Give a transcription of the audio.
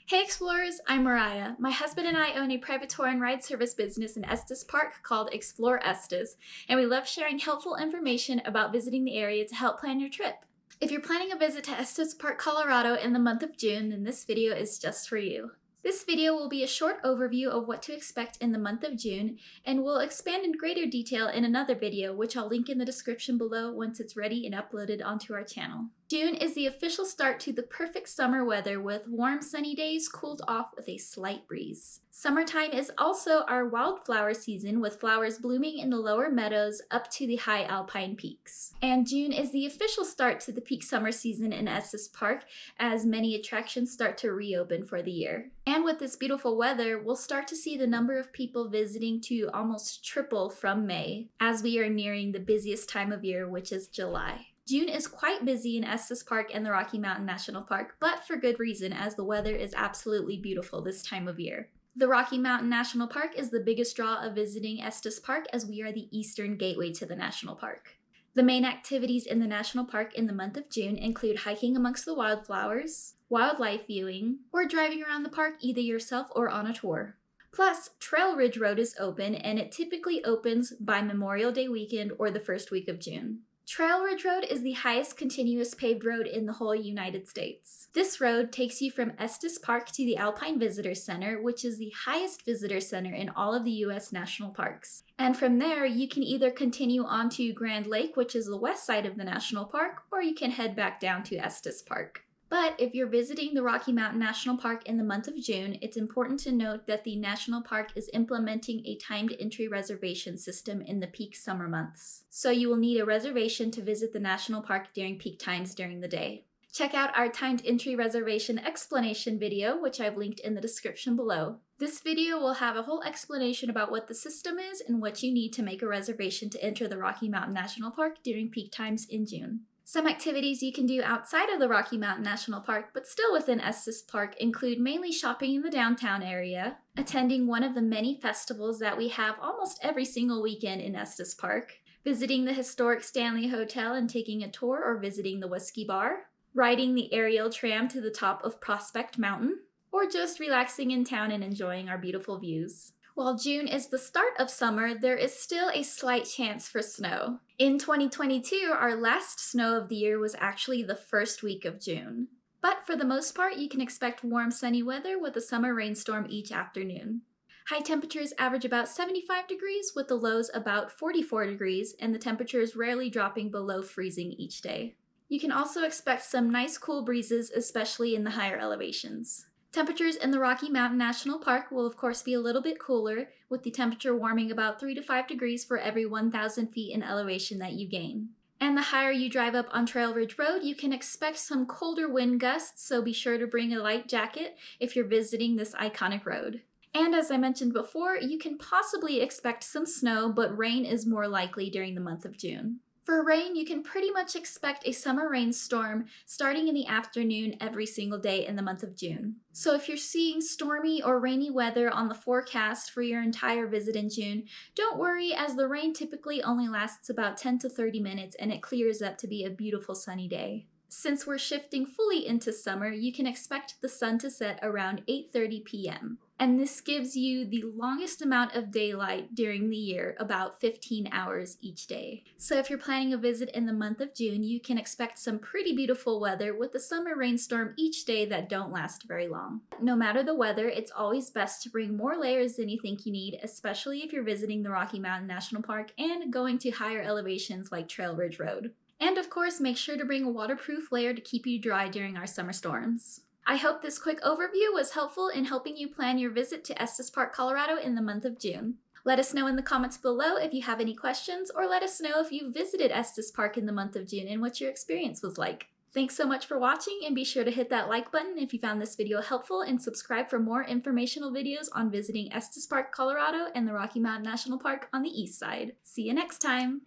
Hey explorers, I'm Mariah. My husband and I own a private tour and ride service business in Estes Park called Explore Estes, and we love sharing helpful information about visiting the area to help plan your trip. If you're planning a visit to Estes Park, Colorado in the month of June, then this video is just for you. This video will be a short overview of what to expect in the month of June, and we'll expand in greater detail in another video, which I'll link in the description below once it's ready and uploaded onto our channel. June is the official start to the perfect summer weather with warm sunny days cooled off with a slight breeze. Summertime is also our wildflower season with flowers blooming in the lower meadows up to the high alpine peaks. And June is the official start to the peak summer season in Estes Park as many attractions start to reopen for the year. And with this beautiful weather, we'll start to see the number of people visiting to almost triple from May as we are nearing the busiest time of year, which is July. June is quite busy in Estes Park and the Rocky Mountain National Park, but for good reason as the weather is absolutely beautiful this time of year. The Rocky Mountain National Park is the biggest draw of visiting Estes Park as we are the eastern gateway to the national park. The main activities in the national park in the month of June include hiking amongst the wildflowers, wildlife viewing, or driving around the park either yourself or on a tour. Plus, Trail Ridge Road is open and it typically opens by Memorial Day weekend or the first week of June. Trail Ridge Road is the highest continuous paved road in the whole United States. This road takes you from Estes Park to the Alpine Visitor Center, which is the highest visitor center in all of the U.S. national parks. And from there, you can either continue on to Grand Lake, which is the west side of the national park, or you can head back down to Estes Park. But if you're visiting the Rocky Mountain National Park in the month of June, it's important to note that the national park is implementing a timed entry reservation system in the peak summer months. So you will need a reservation to visit the national park during peak times during the day. Check out our timed entry reservation explanation video, which I've linked in the description below. This video will have a whole explanation about what the system is and what you need to make a reservation to enter the Rocky Mountain National Park during peak times in June. Some activities you can do outside of the Rocky Mountain National Park, but still within Estes Park, include mainly shopping in the downtown area, attending one of the many festivals that we have almost every single weekend in Estes Park, visiting the historic Stanley Hotel and taking a tour or visiting the Whiskey Bar, riding the aerial tram to the top of Prospect Mountain, or just relaxing in town and enjoying our beautiful views. While June is the start of summer, there is still a slight chance for snow. In 2022, our last snow of the year was actually the first week of June. But for the most part, you can expect warm, sunny weather with a summer rainstorm each afternoon. High temperatures average about 75 degrees, with the lows about 44 degrees, and the temperatures rarely dropping below freezing each day. You can also expect some nice cool breezes, especially in the higher elevations. Temperatures in the Rocky Mountain National Park will of course be a little bit cooler, with the temperature warming about 3 to 5 degrees for every 1,000 feet in elevation that you gain. And the higher you drive up on Trail Ridge Road, you can expect some colder wind gusts, so be sure to bring a light jacket if you're visiting this iconic road. And as I mentioned before, you can possibly expect some snow, but rain is more likely during the month of June. For rain, you can pretty much expect a summer rainstorm starting in the afternoon every single day in the month of June. So if you're seeing stormy or rainy weather on the forecast for your entire visit in June, don't worry, as the rain typically only lasts about 10 to 30 minutes and it clears up to be a beautiful sunny day. Since we're shifting fully into summer, you can expect the sun to set around 8:30 p.m. And this gives you the longest amount of daylight during the year, about 15 hours each day. So if you're planning a visit in the month of June, you can expect some pretty beautiful weather with a summer rainstorm each day that don't last very long. No matter the weather, it's always best to bring more layers than you think you need, especially if you're visiting the Rocky Mountain National Park and going to higher elevations like Trail Ridge Road. And of course, make sure to bring a waterproof layer to keep you dry during our summer storms. I hope this quick overview was helpful in helping you plan your visit to Estes Park, Colorado in the month of June. Let us know in the comments below if you have any questions, or let us know if you visited Estes Park in the month of June and what your experience was like. Thanks so much for watching, and be sure to hit that like button if you found this video helpful, and subscribe for more informational videos on visiting Estes Park, Colorado and the Rocky Mountain National Park on the east side. See you next time!